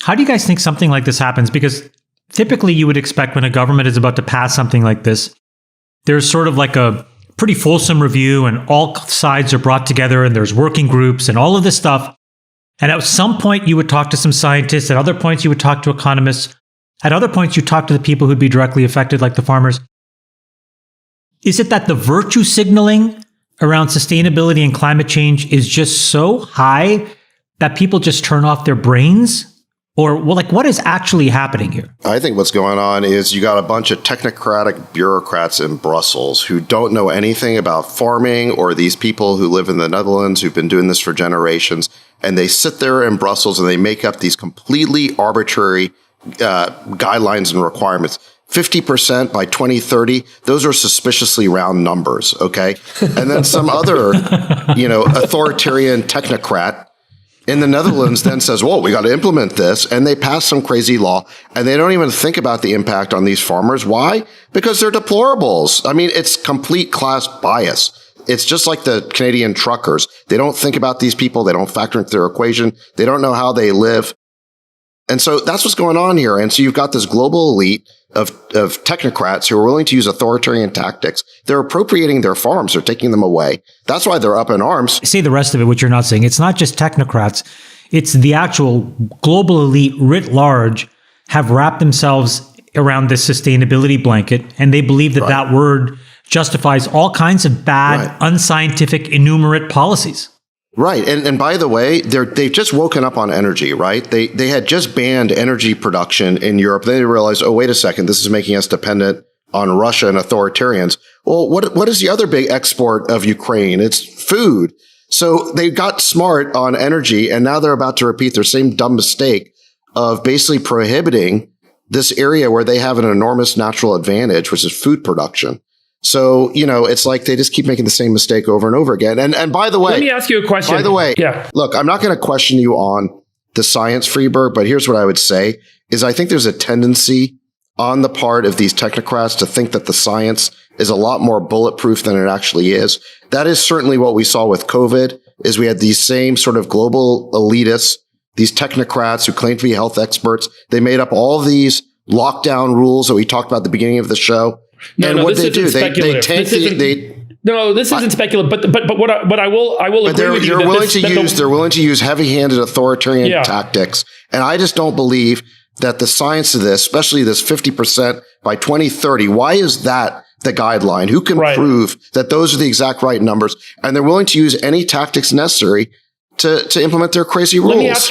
How do you guys think something like this happens? Because typically you would expect when a government is about to pass something like this, there's sort of like a pretty fulsome review and all sides are brought together and there's working groups and all of this stuff. And at some point you would talk to some scientists. At other points you would talk to economists. At other points you talk to the people who'd be directly affected, like the farmers. Is it that the virtue signaling around sustainability and climate change is just so high that people just turn off their brains? Or, well, like, what is actually happening here? I think what's going on is you got a bunch of technocratic bureaucrats in Brussels who don't know anything about farming, or these people who live in the Netherlands who've been doing this for generations. And they sit there in Brussels and they make up these completely arbitrary guidelines and requirements. 50% by 2030, those are suspiciously round numbers, okay? And then some other, authoritarian technocrat in the Netherlands then says, well, we got to implement this. And they pass some crazy law and they don't even think about the impact on these farmers. Why? Because they're deplorables. I mean, it's complete class bias. It's just like the Canadian truckers. They don't think about these people. They don't factor into their equation. They don't know how they live. And so that's what's going on here. And so you've got this global elite of technocrats who are willing to use authoritarian tactics. They're appropriating their farms. They're taking them away. That's why they're up in arms. Say the rest of it, what you're not saying. It's not just technocrats. It's the actual global elite writ large have wrapped themselves around this sustainability blanket. And they believe that that word justifies all kinds of bad, unscientific, innumerate policies. Right. And by the way, they've just woken up on energy, right? They had just banned energy production in Europe. Then they realized, oh, wait a second, this is making us dependent on Russia and authoritarians. Well, what is the other big export of Ukraine? It's food. So they got smart on energy, and now they're about to repeat their same dumb mistake of basically prohibiting this area where they have an enormous natural advantage, which is food production. So, it's like they just keep making the same mistake over and over again. And by the way, let me ask you a question. By the way, look, I'm not going to question you on the science, Freeberg, but here's what I would say is I think there's a tendency on the part of these technocrats to think that the science is a lot more bulletproof than it actually is. That is certainly what we saw with COVID, is we had these same sort of global elitists, these technocrats who claim to be health experts. They made up all these lockdown rules that we talked about at the beginning of the show. And what they do, they tank No, this isn't speculative. But what I will agree with you. They're willing to use heavy-handed authoritarian tactics, and I just don't believe that the science of this, especially this 50% by 2030, why is that the guideline? Who can prove that those are the exact right numbers? And they're willing to use any tactics necessary to implement their crazy rules.